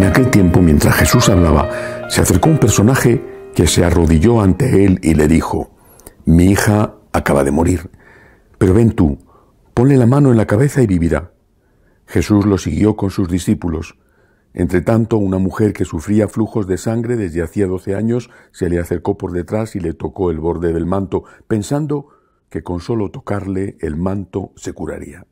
aquel tiempo, mientras Jesús hablaba, se acercó un personaje que se arrodilló ante él y le dijo: «Mi hija acaba de morir, pero ven tú, ponle la mano en la cabeza y vivirá». Jesús lo siguió con sus discípulos. Entretanto, una mujer que sufría flujos de sangre desde hacía 12 años se le acercó por detrás y le tocó el borde del manto, pensando que con solo tocarle el manto se curaría.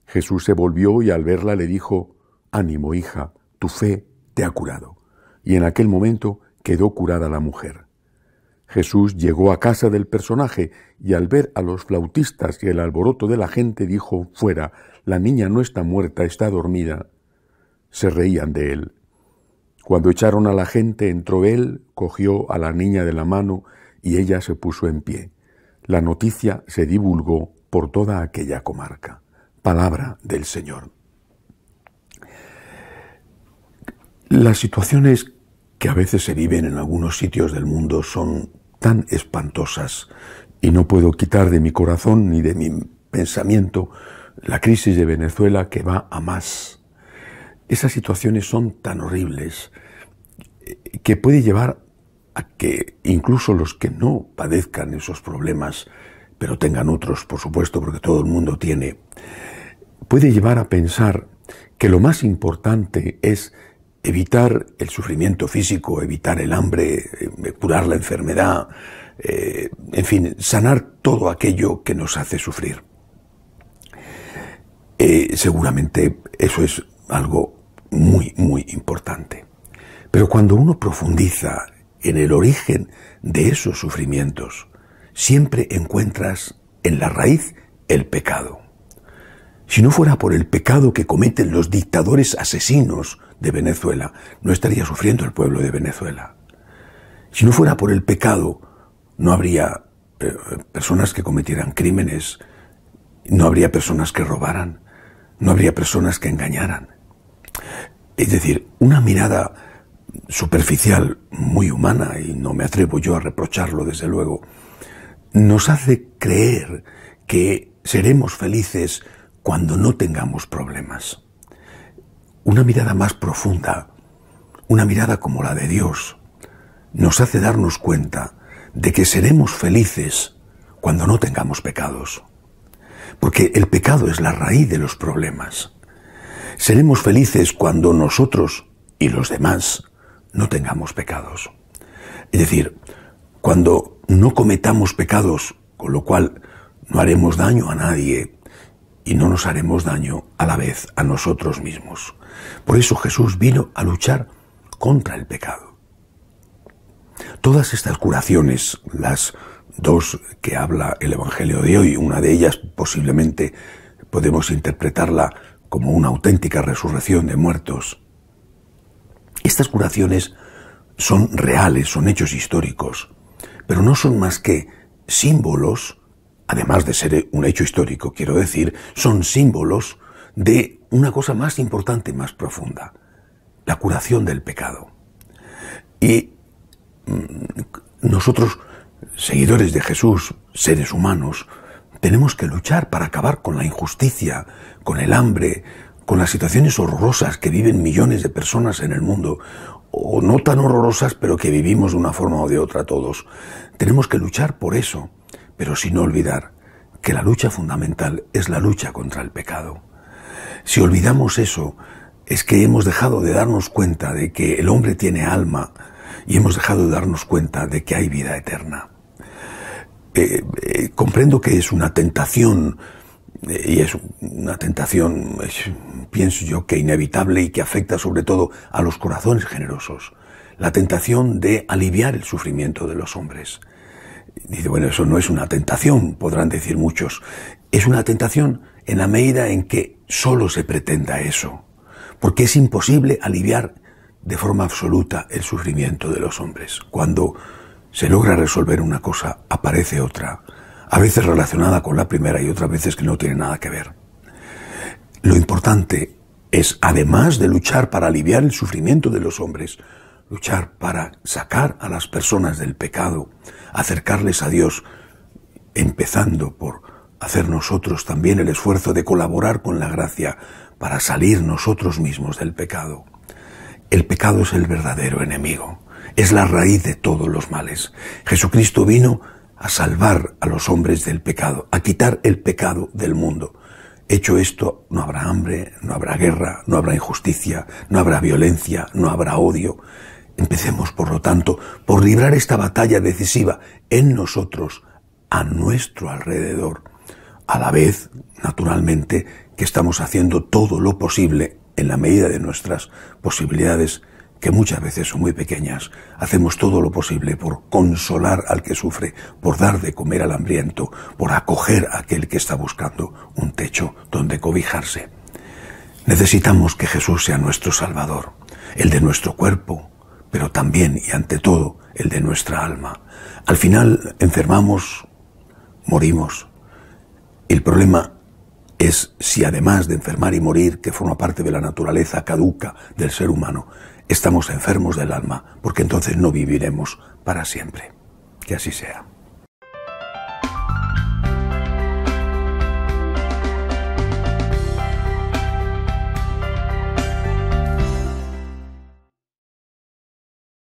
Jesús se volvió y al verla le dijo: «Ánimo, hija, tu fe te ha curado». Y en aquel momento quedó curada la mujer. Jesús llegó a casa del personaje y al ver a los flautistas y el alboroto de la gente dijo: «Fuera, la niña no está muerta, está dormida». Se reían de él. Cuando echaron a la gente, entró él, cogió a la niña de la mano y ella se puso en pie. La noticia se divulgó por toda aquella comarca. Palabra del Señor. Las situaciones que a veces se viven en algunos sitios del mundo son tan espantosas y no puedo quitar de mi corazón ni de mi pensamiento la crisis de Venezuela, que va a más. Esas situaciones son tan horribles que puede llevar a que incluso los que no padezcan esos problemas, pero tengan otros, por supuesto, porque todo el mundo tiene, puede llevar a pensar que lo más importante es evitar el sufrimiento físico, evitar el hambre, curar la enfermedad, en fin, sanar todo aquello que nos hace sufrir. Seguramente eso es algo muy, muy importante. Pero cuando uno profundiza en el origen de esos sufrimientos, siempre encuentras en la raíz el pecado. Si no fuera por el pecado que cometen los dictadores asesinos de Venezuela, no estaría sufriendo el pueblo de Venezuela. Si no fuera por el pecado, no habría personas que cometieran crímenes, no habría personas que robaran, no habría personas que engañaran. Es decir, una mirada superficial, muy humana, y no me atrevo yo a reprocharlo desde luego, nos hace creer que seremos felices cuando no tengamos problemas. Una mirada más profunda, una mirada como la de Dios, nos hace darnos cuenta de que seremos felices cuando no tengamos pecados. Porque el pecado es la raíz de los problemas. Seremos felices cuando nosotros y los demás no tengamos pecados. Es decir, cuando no cometamos pecados, con lo cual no haremos daño a nadie y no nos haremos daño a la vez a nosotros mismos. Por eso Jesús vino a luchar contra el pecado. Todas estas curaciones, las dos que habla el Evangelio de hoy, una de ellas posiblemente podemos interpretarla como una auténtica resurrección de muertos. Estas curaciones son reales, son hechos históricos, pero no son más que símbolos, además de ser un hecho histórico, quiero decir, son símbolos de una cosa más importante, más profunda, la curación del pecado. Y nosotros, seguidores de Jesús, seres humanos, tenemos que luchar para acabar con la injusticia, con el hambre, con las situaciones horrorosas que viven millones de personas en el mundo, o no tan horrorosas, pero que vivimos de una forma o de otra todos. Tenemos que luchar por eso, pero sin olvidar que la lucha fundamental es la lucha contra el pecado. Si olvidamos eso, es que hemos dejado de darnos cuenta de que el hombre tiene alma y hemos dejado de darnos cuenta de que hay vida eterna. Comprendo que es una tentación, y es una tentación, pienso yo, que inevitable y que afecta sobre todo a los corazones generosos. La tentación de aliviar el sufrimiento de los hombres. Dice, bueno, eso no es una tentación, podrán decir muchos. Es una tentación en la medida en que solo se pretenda eso. Porque es imposible aliviar de forma absoluta el sufrimiento de los hombres. Cuando se logra resolver una cosa, aparece otra, a veces relacionada con la primera y otras veces que no tiene nada que ver. Lo importante es, además de luchar para aliviar el sufrimiento de los hombres, luchar para sacar a las personas del pecado, acercarles a Dios, empezando por hacer nosotros también el esfuerzo de colaborar con la gracia para salir nosotros mismos del pecado. El pecado es el verdadero enemigo, es la raíz de todos los males. Jesucristo vino a salvar a los hombres del pecado, a quitar el pecado del mundo. Hecho esto, no habrá hambre, no habrá guerra, no habrá injusticia, no habrá violencia, no habrá odio. Empecemos, por lo tanto, por librar esta batalla decisiva en nosotros, a nuestro alrededor, a la vez, naturalmente, que estamos haciendo todo lo posible en la medida de nuestras posibilidades, que muchas veces son muy pequeñas. Hacemos todo lo posible por consolar al que sufre, por dar de comer al hambriento, por acoger a aquel que está buscando un techo donde cobijarse. Necesitamos que Jesús sea nuestro Salvador, el de nuestro cuerpo, pero también y ante todo el de nuestra alma. Al final enfermamos, morimos. El problema es si además de enfermar y morir, que forma parte de la naturaleza caduca del ser humano, estamos enfermos del alma, porque entonces no viviremos para siempre. Que así sea.